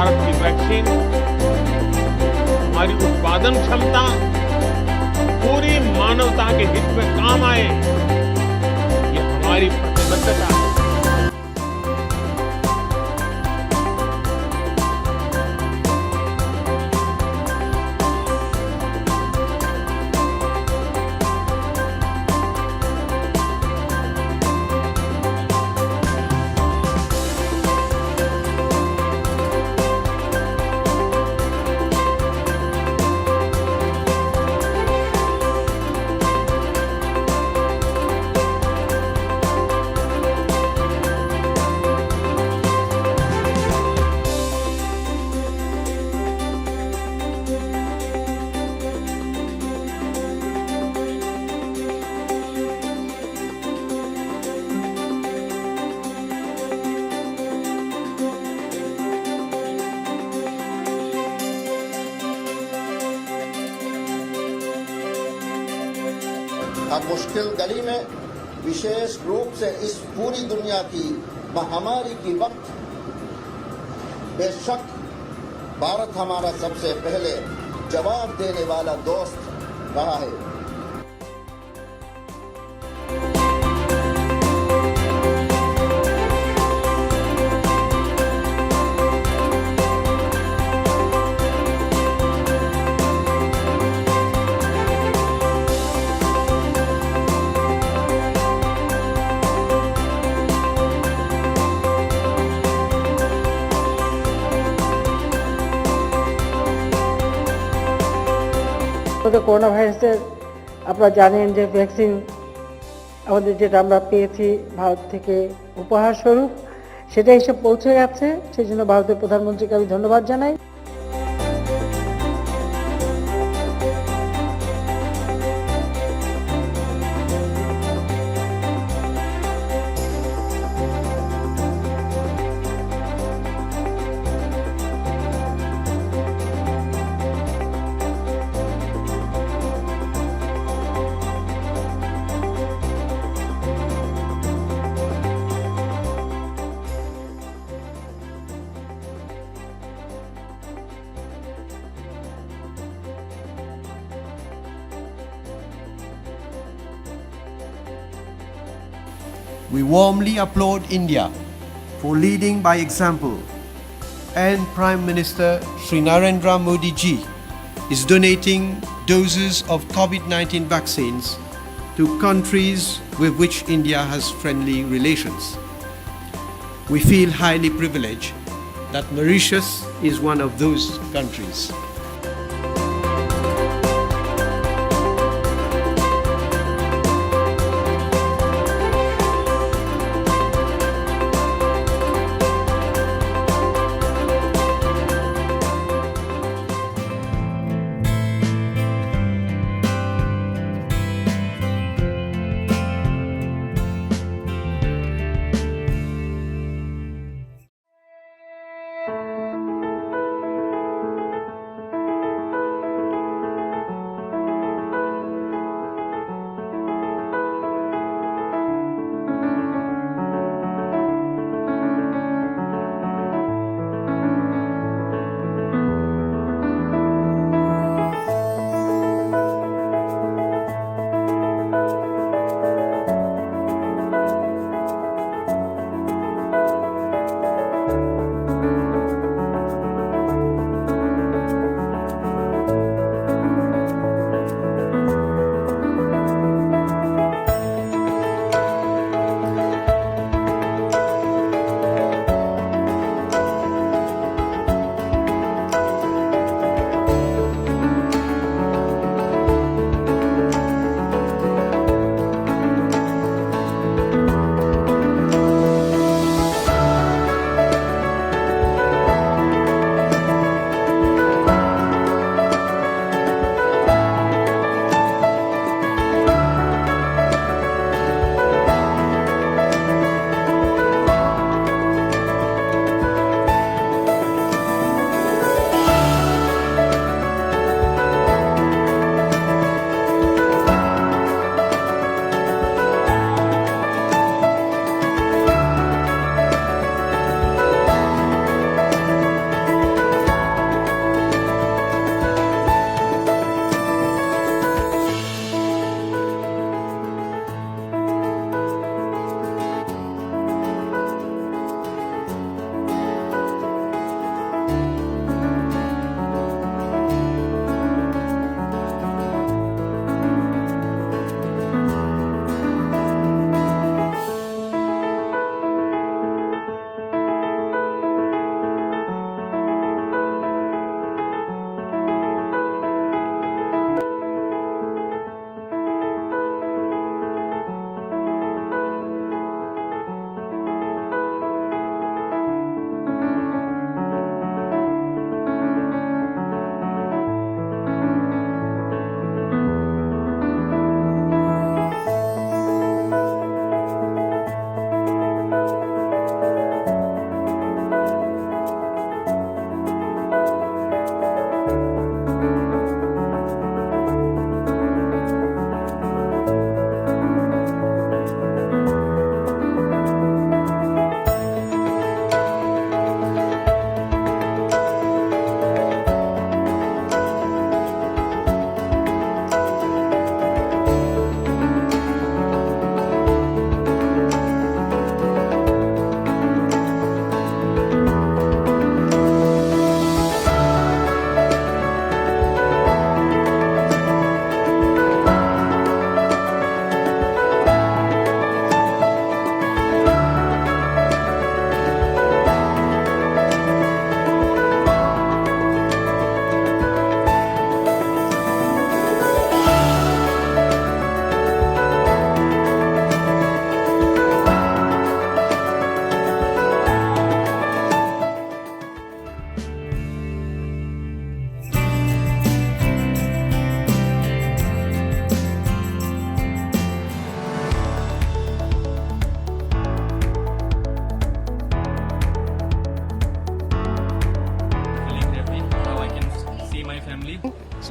भारत की वैक्सीन, हमारी उत्पादन क्षमता पूरी मानवता के हित में काम आए, ये हमारी प्रतिबद्धता है। हर मुश्किल घड़ी में विशेष रूप से इस पूरी दुनिया की महामारी की वक्त बेशक भारत हमारा सबसे पहले जवाब देने वाला दोस्त रहा है। করোনা ভাইরাসের আপনারা জানেন যে ভ্যাকসিন আমাদের যেটা আমরা পেয়েছি ভারত থেকে উপহার স্বরূপ, সেটা এসে পৌঁছে গেছে। সেই জন্য ভারতের প্রধানমন্ত্রীকে আমি ধন্যবাদ জানাই। We warmly applaud India for leading by example, and Prime Minister Shri Narendra Modi ji is donating doses of COVID-19 vaccines to countries with which India has friendly relations. We feel highly privileged that Mauritius is one of those countries.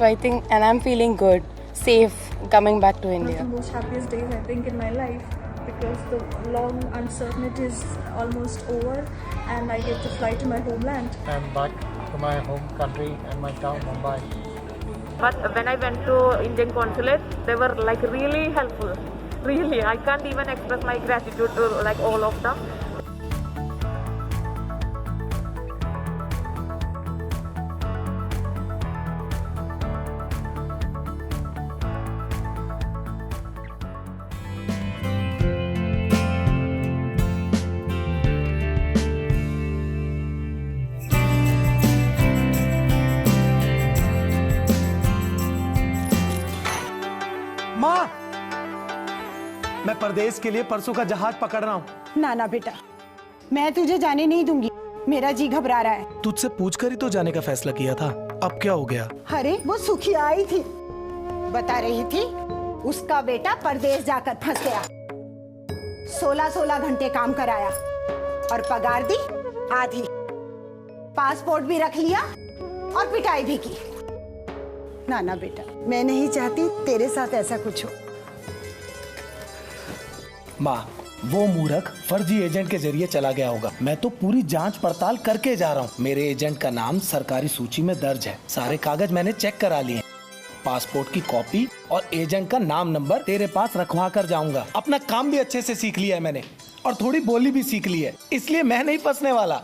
So I think, and I'm feeling good, safe coming back to One of India. the most happiest days I think in my life, because the long uncertainty is almost over and I get to fly to my homeland. I'm back to my home country and my town, Mumbai. But when I went to Indian consulate, they were like really helpful. Really, I can't even express my gratitude to like all of them. माँ, मैं परदेश के लिए परसों का जहाज पकड़ रहा हूँ। ना ना बेटा, मैं तुझे जाने नहीं दूंगी। मेरा जी घबरा रहा है। तुझसे पूछकर ही तो जाने का फैसला किया था, अब क्या हो गया? अरे वो सुखी आई थी, बता रही थी उसका बेटा परदेश जाकर फंस गया। 16-16 घंटे काम कराया और पगार दी आधी। पासपोर्ट भी रख लिया और पिटाई भी की। ना ना बेटा, मैं नहीं चाहती तेरे साथ ऐसा कुछ हो। माँ, वो मूर्ख फर्जी एजेंट के जरिए चला गया होगा। मैं तो पूरी जांच पड़ताल करके जा रहा हूँ। मेरे एजेंट का नाम सरकारी सूची में दर्ज है। सारे कागज मैंने चेक करा लिए। पासपोर्ट की कॉपी और एजेंट का नाम नंबर तेरे पास रखवा कर जाऊंगा। अपना काम भी अच्छे से सीख लिया है मैंने और थोड़ी बोली भी सीख ली है, इसलिए मैं नहीं फंसने वाला।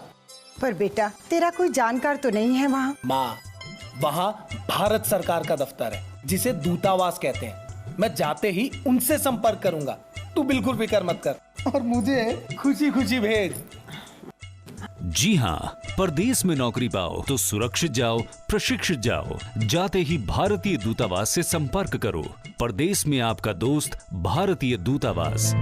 पर बेटा, तेरा कोई जानकार तो नहीं है वहाँ? माँ, वहाँ भारत सरकार का दफ्तर है जिसे दूतावास कहते हैं। मैं जाते ही उनसे संपर्क करूंगा। तू बिल्कुल फिक्र मत कर और मुझे खुशी खुशी भेज। जी हाँ, परदेश में नौकरी पाओ तो सुरक्षित जाओ, प्रशिक्षित जाओ। जाते ही भारतीय दूतावास से संपर्क करो। परदेश में आपका दोस्त भारतीय दूतावास।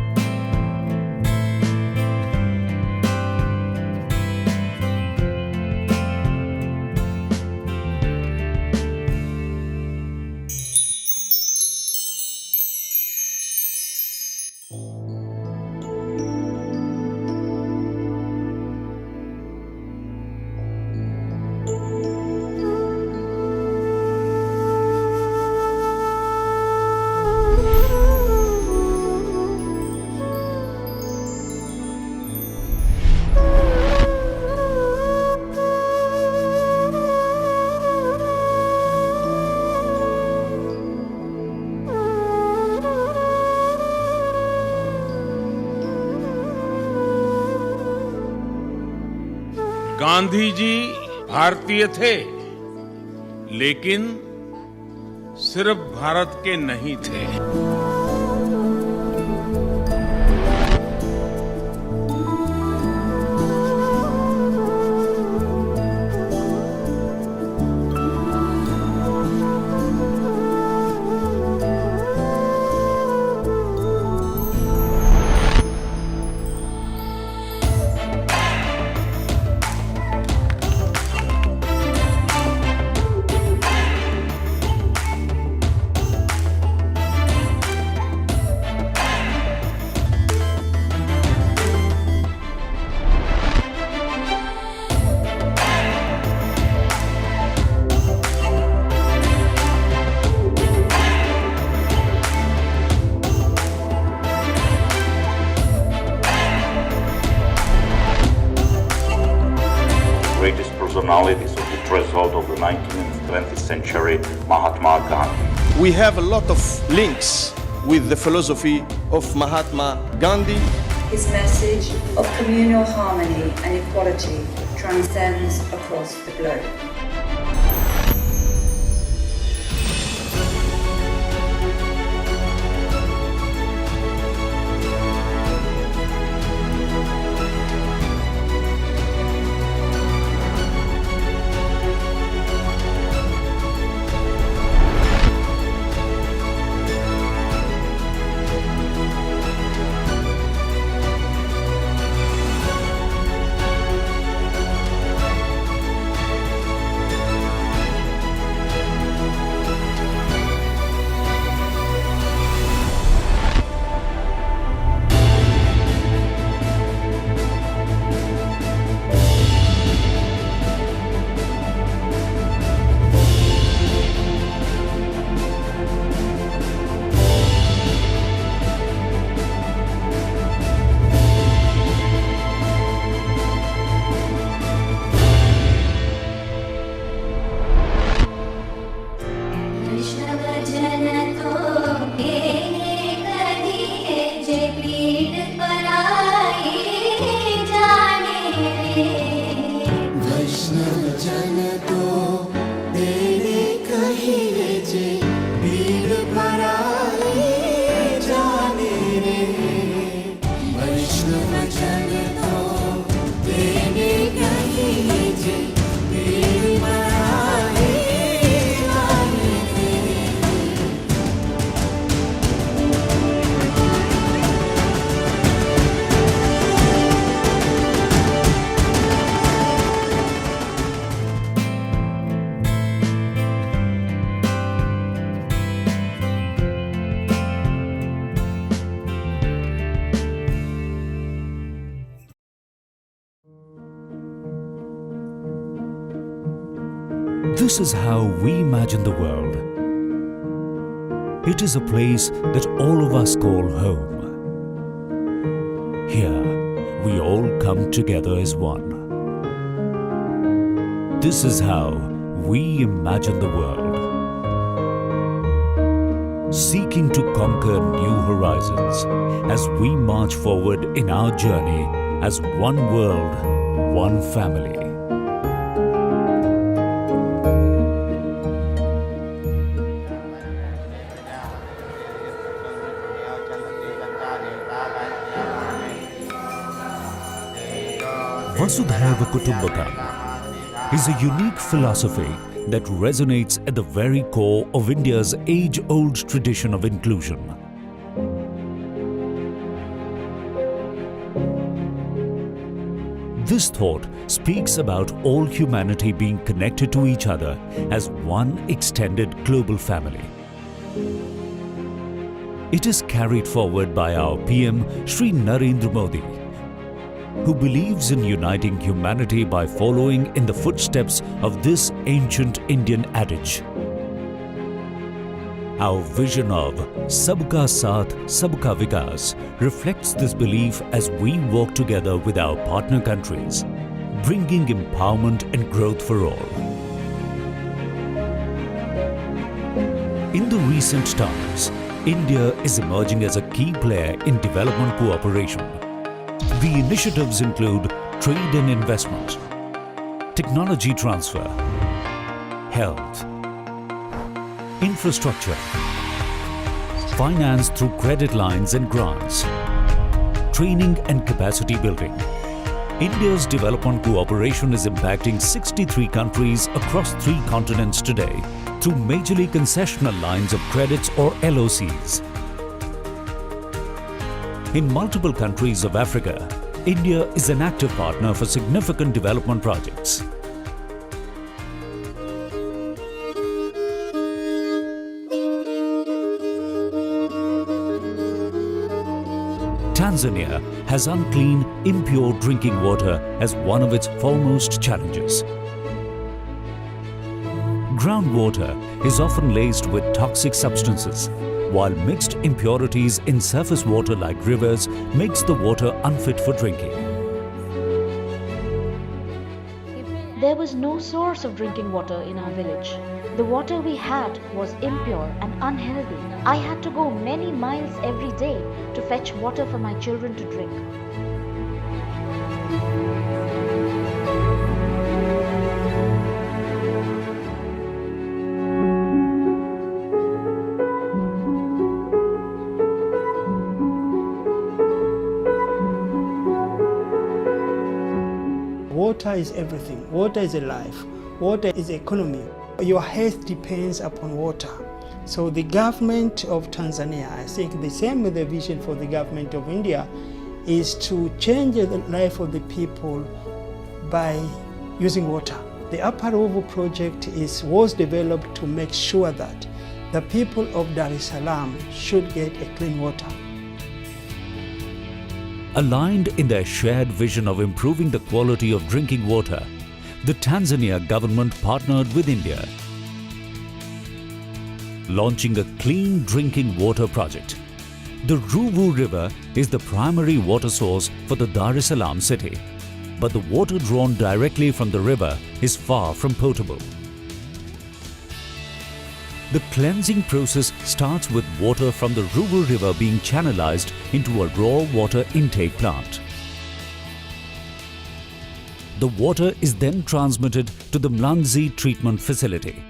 गांधी जी भारतीय थे, लेकिन सिर्फ भारत के नहीं थे। Greatest personalities of the threshold of the 19th and 20th century, Mahatma Gandhi. We have a lot of links with the philosophy of Mahatma Gandhi. His message of communal harmony and equality transcends across the globe. This is how we imagine the world. It is a place that all of us call home. Here, we all come together as one. This is how we imagine the world. Seeking to conquer new horizons as we march forward in our journey as one world, one family. Vasudhaiva Kutumbakam is a unique philosophy that resonates at the very core of India's age-old tradition of inclusion. This thought speaks about all humanity being connected to each other as one extended global family. It is carried forward by our PM Shri Narendra Modi, who believes in uniting humanity by following in the footsteps of this ancient Indian adage. Our vision of Sabka Saath, Sabka Vikas reflects this belief as we work together with our partner countries, bringing empowerment and growth for all. In the recent times, India is emerging as a key player in development cooperation. The initiatives include trade and investment, technology transfer, health, infrastructure, finance through credit lines and grants, training and capacity building. India's development cooperation is impacting 63 countries across 3 continents today through majorly concessional lines of credits or LOCs. In multiple countries of Africa, India is an active partner for significant development projects. Tanzania has unclean, impure drinking water as one of its foremost challenges. Groundwater is often laced with toxic substances, while mixed impurities in surface water like rivers makes the water unfit for drinking. There was no source of drinking water in our village. The water we had was impure and unhealthy. I had to go many miles every day to fetch water for my children to drink. Water is everything. Water is a life. Water is economy. Your health depends upon water. So the government of Tanzania, I think the same with the vision for the government of India, is to change the life of the people by using water. The Upper Ruvu project was developed to make sure that the people of Dar es Salaam should get a clean water. Aligned in their shared vision of improving the quality of drinking water, the Tanzania government partnered with India, launching a clean drinking water project. The Ruvu River is the primary water source for the Dar es Salaam city, but the water drawn directly from the river is far from potable. The cleansing process starts with water from the Ruvu River being channelized into a raw water intake plant. The water is then transmitted to the Mlanzi treatment facility.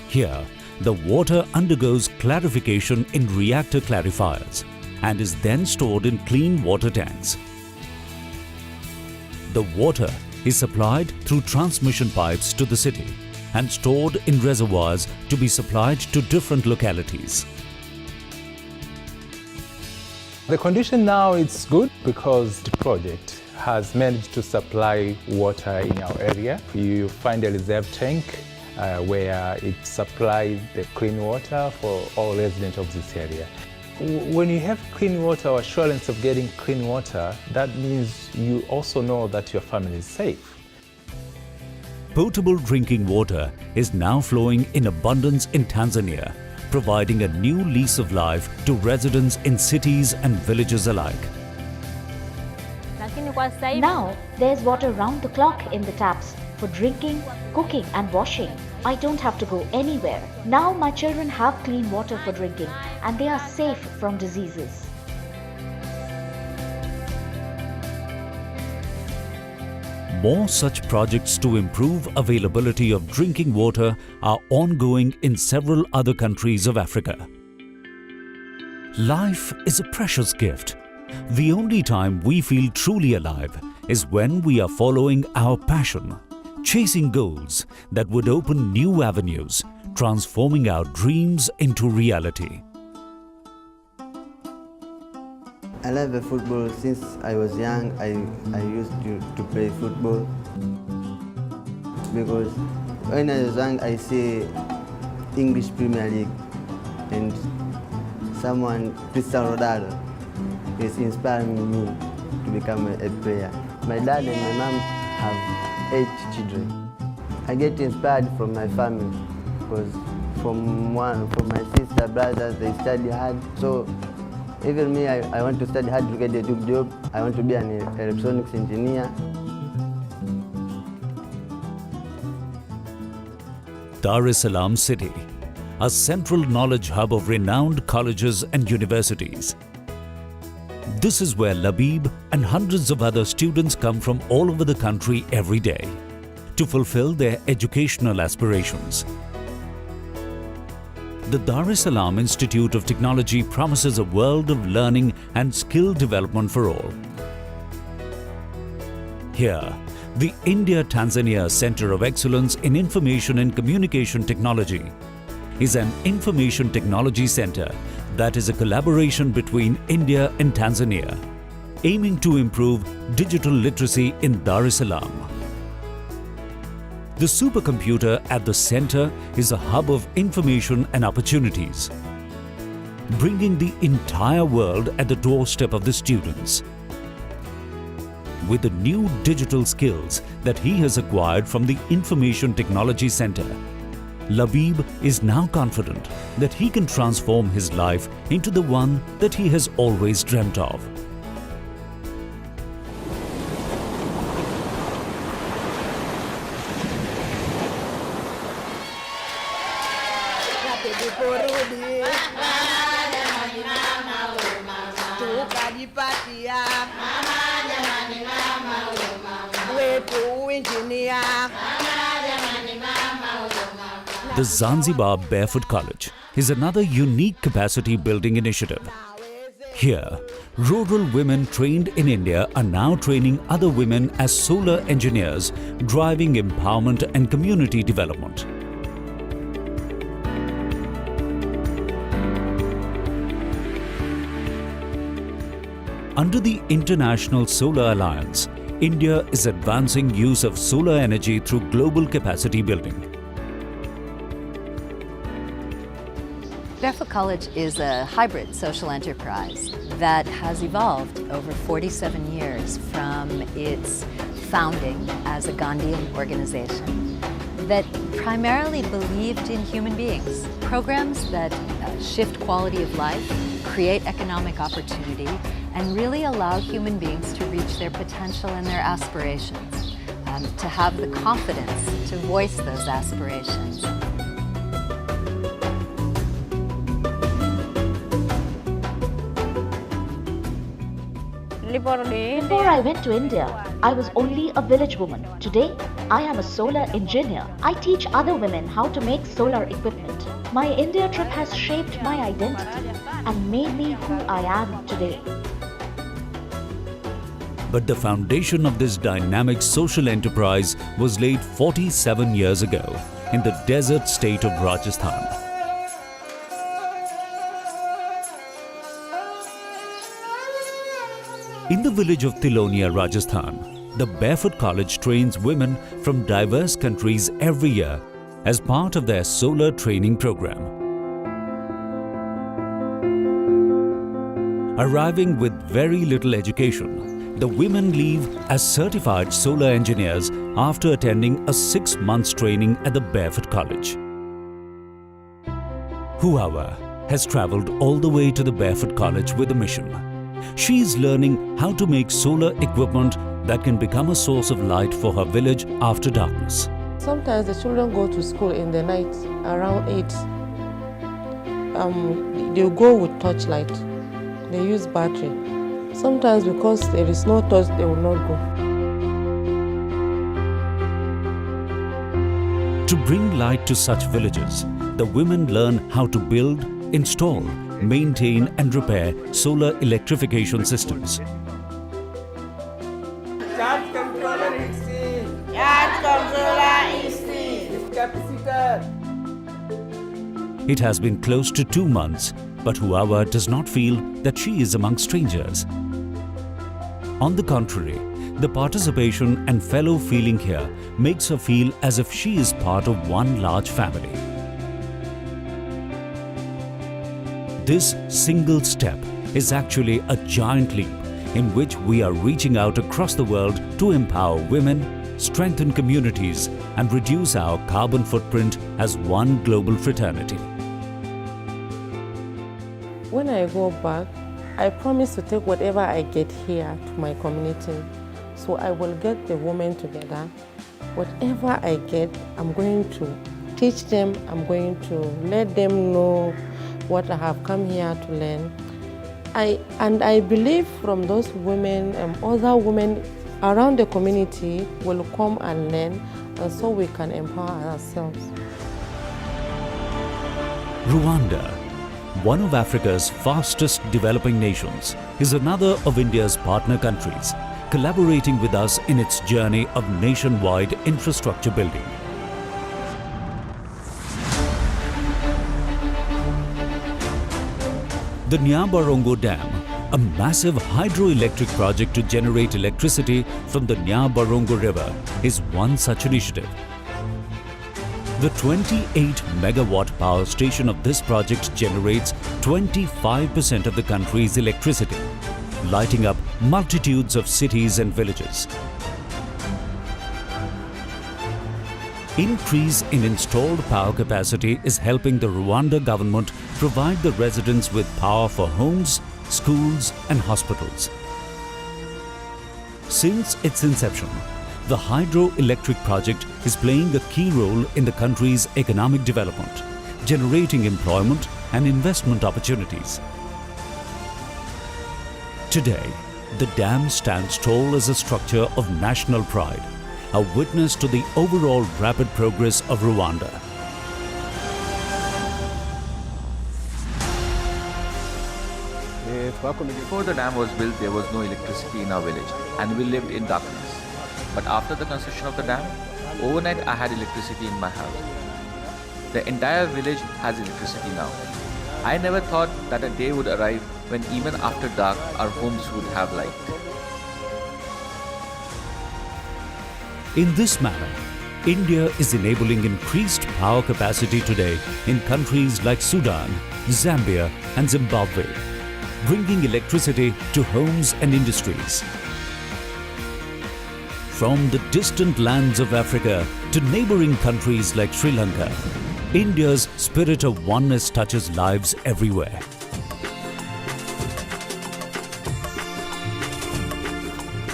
Here, the water undergoes clarification in reactor clarifiers and is then stored in clean water tanks. The water is supplied through transmission pipes to the city and stored in reservoirs to be supplied to different localities. The condition now is good because the project has managed to supply water in our area. You find a reserve tank where it supplies the clean water for all residents of this area. When you have clean water or assurance of getting clean water, that means you also know that your family is safe. Potable drinking water is now flowing in abundance in Tanzania, providing a new lease of life to residents in cities and villages alike. Now, there's water round the clock in the taps for drinking, cooking and washing. I don't have to go anywhere. Now my children have clean water for drinking and they are safe from diseases. More such projects to improve availability of drinking water are ongoing in several other countries of Africa. Life is a precious gift. The only time we feel truly alive is when we are following our passion, chasing goals that would open new avenues, transforming our dreams into reality. I love football. Since I was young, I used to play football. Because when I was young, I see English Premier League and someone, Cristiano Ronaldo, is inspiring me to become a player. My dad and my mom have 8 children. I get inspired from my family because from my sister, brothers, they study hard. So even me, I want to study hard to get a good job. I want to be an electronics engineer. Dar es Salaam City, a central knowledge hub of renowned colleges and universities. This is where Labib and hundreds of other students come from all over the country every day to fulfill their educational aspirations. The Dar es Salaam Institute of Technology promises a world of learning and skill development for all. Here, the India-Tanzania Center of Excellence in Information and Communication Technology is an information technology center that is a collaboration between India and Tanzania, aiming to improve digital literacy in Dar es Salaam. The supercomputer at the center is a hub of information and opportunities, bringing the entire world at the doorstep of the students. With the new digital skills that he has acquired from the Information Technology Center, Labib is now confident that he can transform his life into the one that he has always dreamt of. The Zanzibar Barefoot College is another unique capacity building initiative. Here, rural women trained in India are now training other women as solar engineers, driving empowerment and community development. Under the International Solar Alliance, India is advancing use of solar energy through global capacity building. Barefoot College is a hybrid social enterprise that has evolved over 47 years from its founding as a Gandhian organization that primarily believed in human beings. Programs that shift quality of life, create economic opportunity, and really allow human beings to reach their potential and their aspirations, to have the confidence to voice those aspirations. Before I went to India, I was only a village woman. Today, I am a solar engineer. I teach other women how to make solar equipment. My India trip has shaped my identity and made me who I am today. But the foundation of this dynamic social enterprise was laid 47 years ago in the desert state of Rajasthan. In the village of Tilonia, Rajasthan, the Barefoot College trains women from diverse countries every year as part of their solar training program. Arriving with very little education, the women leave as certified solar engineers after attending a 6-month training at the Barefoot College. Huawa has travelled all the way to the Barefoot College with a mission. She is learning how to make solar equipment that can become a source of light for her village after darkness. Sometimes the children go to school in the night around 8. They go with torchlight. They use battery. Sometimes because there is no torch, they will not go. To bring light to such villages, the women learn how to build, install, maintain and repair solar electrification systems. Charge controller is seen. Charge controller is seen. Capacitor. It has been close to 2 months, but Huawa does not feel that she is among strangers. On the contrary, the participation and fellow feeling here makes her feel as if she is part of one large family. This single step is actually a giant leap in which we are reaching out across the world to empower women, strengthen communities, and reduce our carbon footprint as one global fraternity. When I go back, I promise to take whatever I get here to my community. So I will get the women together. Whatever I get, I'm going to teach them, I'm going to let them know what I have come here to learn. I believe from those women and other women around the community will come and learn, and so we can empower ourselves. Rwanda, one of Africa's fastest developing nations, is another of India's partner countries, collaborating with us in its journey of nationwide infrastructure building. The Nyabarongo Dam, a massive hydroelectric project to generate electricity from the Nyabarongo River, is one such initiative. The 28-megawatt power station of this project generates 25% of the country's electricity, lighting up multitudes of cities and villages. Increase in installed power capacity is helping the Rwanda government provide the residents with power for homes, schools and hospitals. Since its inception, the hydroelectric project is playing a key role in the country's economic development, generating employment and investment opportunities. Today, the dam stands tall as a structure of national pride, a witness to the overall rapid progress of Rwanda. Before the dam was built, there was no electricity in our village and we lived in darkness. But after the construction of the dam, overnight I had electricity in my house. The entire village has electricity now. I never thought that a day would arrive when even after dark our homes would have light. In this manner, India is enabling increased power capacity today in countries like Sudan, Zambia and Zimbabwe, bringing electricity to homes and industries. From the distant lands of Africa to neighboring countries like Sri Lanka, India's spirit of oneness touches lives everywhere.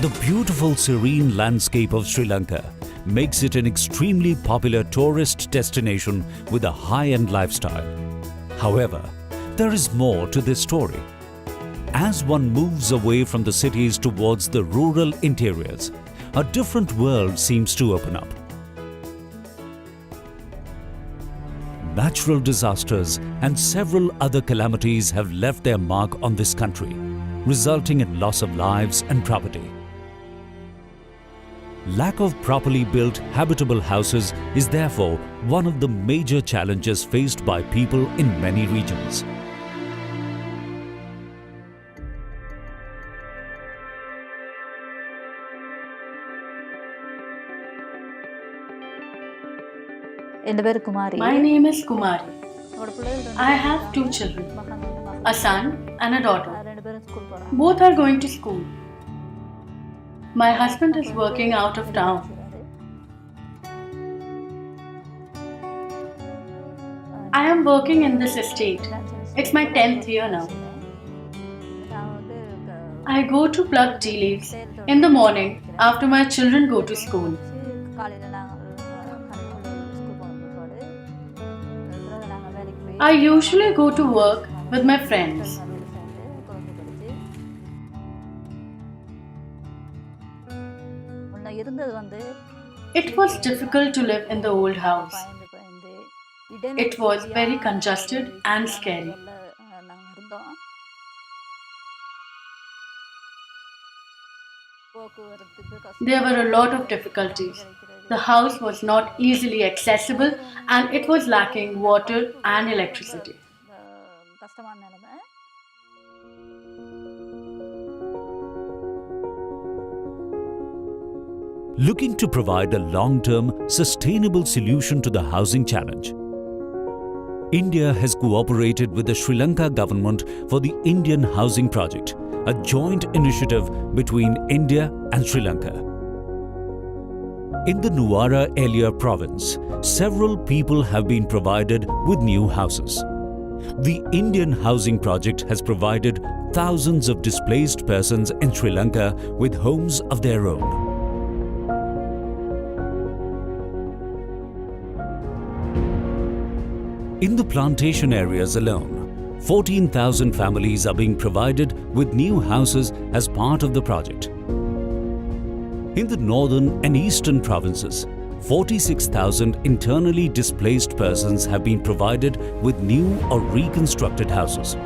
The beautiful serene landscape of Sri Lanka makes it an extremely popular tourist destination with a high-end lifestyle. However, there is more to this story. As one moves away from the cities towards the rural interiors, a different world seems to open up. Natural disasters and several other calamities have left their mark on this country, resulting in loss of lives and property. Lack of properly built habitable houses is therefore one of the major challenges faced by people in many regions. My name is Kumari. I have 2 children, a son and a daughter. Both are going to school. My husband is working out of town. I am working in this estate. It's my 10th year now. I go to pluck tea leaves in the morning after my children go to school. I usually go to work with my friends. It was difficult to live in the old house. It was very congested and scary. There were a lot of difficulties. The house was not easily accessible and it was lacking water and electricity. Looking to provide a long-term, sustainable solution to the housing challenge, India has cooperated with the Sri Lanka government for the Indian Housing Project, a joint initiative between India and Sri Lanka. In the Nuwara Elia province, several people have been provided with new houses. The Indian Housing Project has provided thousands of displaced persons in Sri Lanka with homes of their own. In the plantation areas alone, 14,000 families are being provided with new houses as part of the project. In the northern and eastern provinces, 46,000 internally displaced persons have been provided with new or reconstructed houses.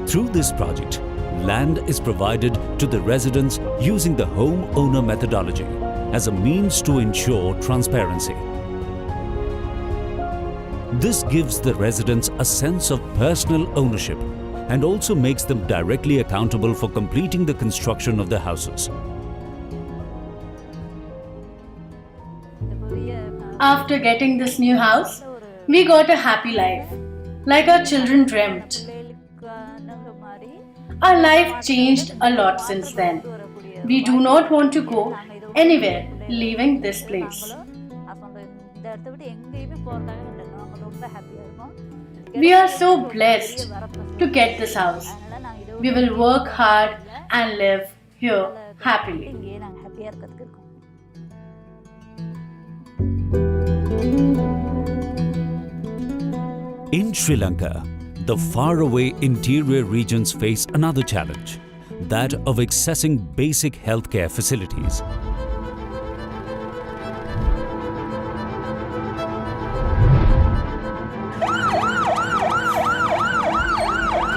Through this project, land is provided to the residents using the home owner methodology as a means to ensure transparency. This gives the residents a sense of personal ownership and also makes them directly accountable for completing the construction of the houses. After getting this new house, we got a happy life, like our children dreamt. Our life changed a lot since then. We do not want to go anywhere leaving this place. We are so blessed to get this house. We will work hard and live here happily. In Sri Lanka, the faraway interior regions face another challenge, that of accessing basic healthcare facilities.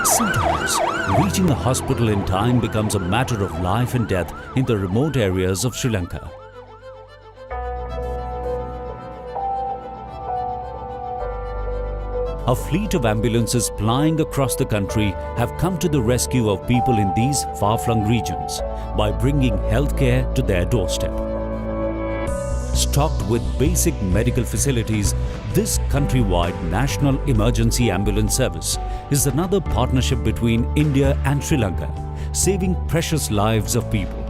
Sometimes, reaching a hospital in time becomes a matter of life and death in the remote areas of Sri Lanka. A fleet of ambulances plying across the country have come to the rescue of people in these far-flung regions by bringing healthcare to their doorstep. Stocked with basic medical facilities, this countrywide National Emergency Ambulance Service is another partnership between India and Sri Lanka, saving precious lives of people.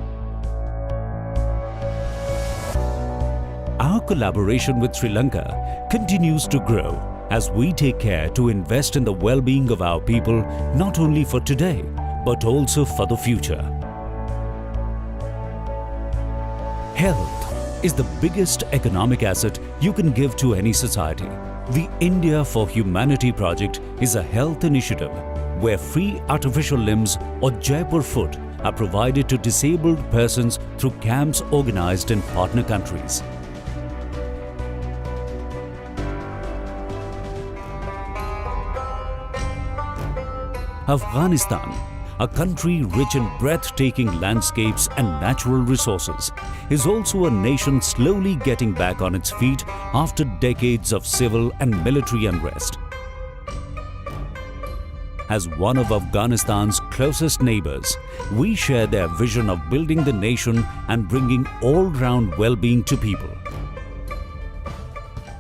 Our collaboration with Sri Lanka continues to grow as we take care to invest in the well-being of our people, not only for today, but also for the future. Health is the biggest economic asset you can give to any society. The India for Humanity project is a health initiative where free artificial limbs or Jaipur foot are provided to disabled persons through camps organized in partner countries. Afghanistan, a country rich in breathtaking landscapes and natural resources, is also a nation slowly getting back on its feet after decades of civil and military unrest. As one of Afghanistan's closest neighbors, we share their vision of building the nation and bringing all-round well-being to people.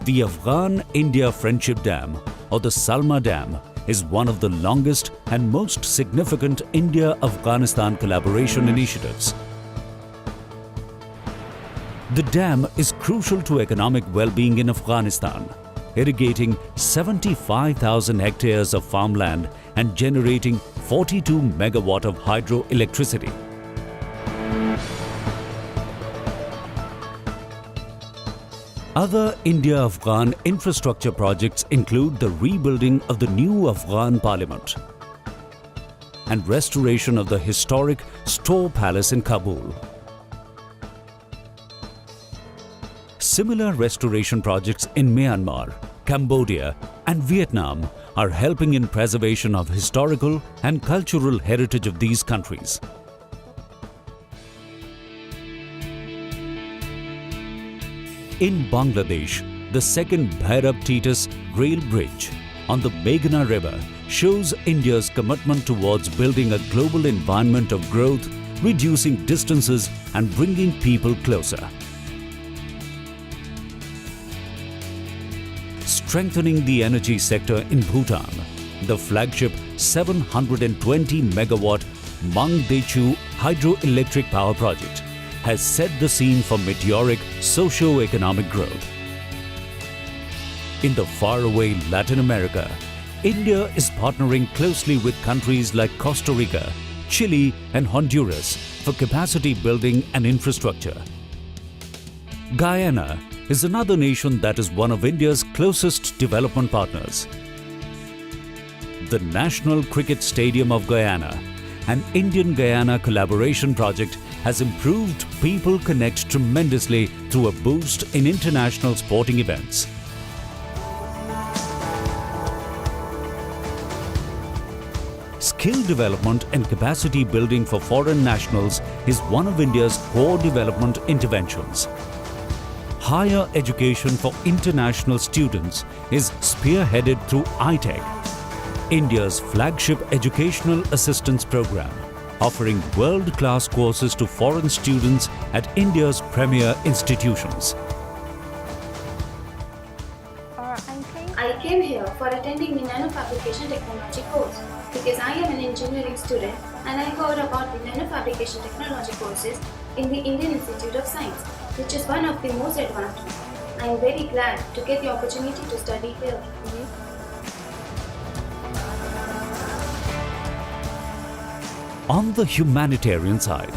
The Afghan-India Friendship Dam, or the Salma Dam, is one of the longest and most significant India-Afghanistan collaboration initiatives. The dam is crucial to economic well-being in Afghanistan, irrigating 75,000 hectares of farmland and generating 42 megawatt of hydroelectricity. Other India-Afghan infrastructure projects include the rebuilding of the new Afghan parliament and restoration of the historic Store Palace in Kabul. Similar restoration projects in Myanmar, Cambodia and Vietnam are helping in preservation of historical and cultural heritage of these countries. In Bangladesh, the second Bhairab-Titus rail bridge on the Meghna River shows India's commitment towards building a global environment of growth, reducing distances and bringing people closer. Strengthening the energy sector in Bhutan, the flagship 720 megawatt Mangdechu hydroelectric power project has set the scene for meteoric socio-economic growth. In the faraway Latin America, India is partnering closely with countries like Costa Rica, Chile and Honduras for capacity building and infrastructure. Guyana is another nation that is one of India's closest development partners. The National Cricket Stadium of Guyana, an Indian-Guyana collaboration project, has improved people connect tremendously through a boost in international sporting events. Skill development and capacity building for foreign nationals is one of India's core development interventions. Higher education for international students is spearheaded through iTech, India's flagship educational assistance program, offering world-class courses to foreign students at India's premier institutions. I came here for attending the nanofabrication technology course because I am an engineering student and I heard about the nanofabrication technology courses in the Indian Institute of Science, which is one of the most advanced ones. I am very glad to get the opportunity to study here. On the humanitarian side,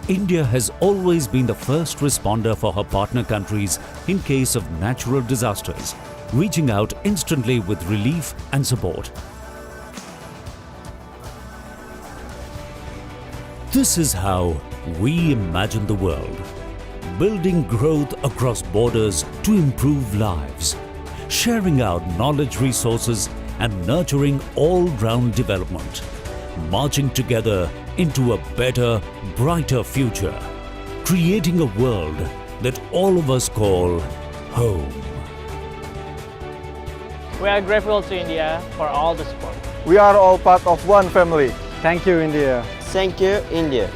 India has always been the first responder for her partner countries in case of natural disasters, reaching out instantly with relief and support. This is how we imagine the world, building growth across borders to improve lives, sharing out knowledge resources and nurturing all-round development, marching together into a better, brighter future, creating a world that all of us call home. We are grateful to India for all the support. We are all part of one family. Thank you, India. Thank you, India.